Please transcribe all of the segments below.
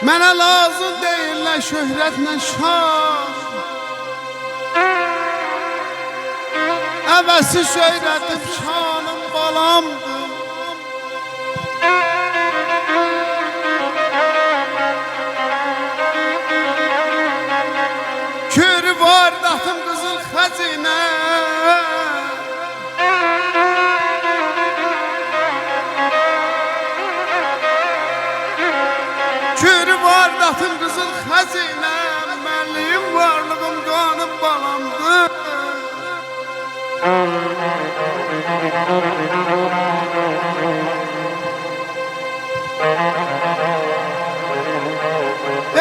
Mənə lazım deyirlər şöhrətlə şan, əvəzi şöhrətim şanım balamdır. Kür vardatım qızıl xəzinə, kür vardatım qızıl xəzinə, mənliyim varlığım qanım balamdır.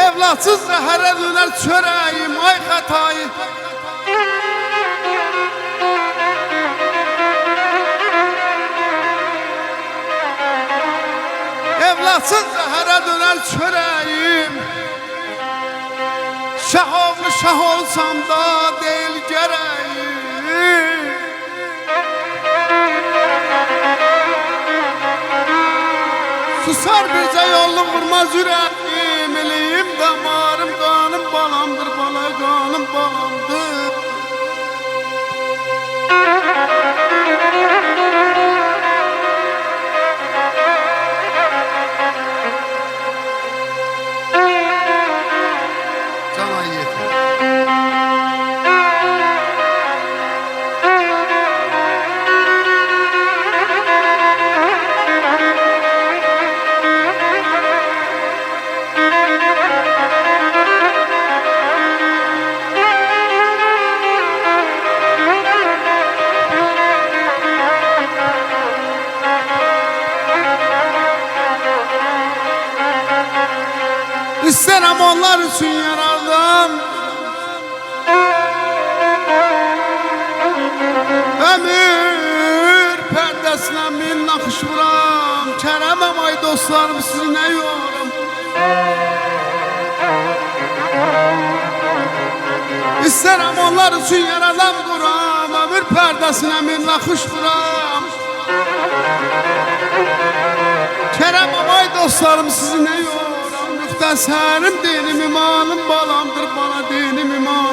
Evladsız zəhərə dönər çörəyim, ay xətayı. Evladsız zəhərə dönər çörəyim, şah oğlu şah olsam da deyil gərəyim. Susar bircə yollu vurmaz ürəyim, eləyim damarım, qanım balamdır, bala qanım balamdır. Cana yeter. İstərəm onlar üçün yarardım, ömür pərdəsinə min naxış vuram. Kərəməm ay dostlarım, sizi nə yoram. İstərəm onlar üçün yaradan quram, ömür pərdəsinə min naxış vuram. Kərəməm ay dostlarım, sizi nə yoram. Müxtəsərim dinim imanım balamdır, bana dinim iman.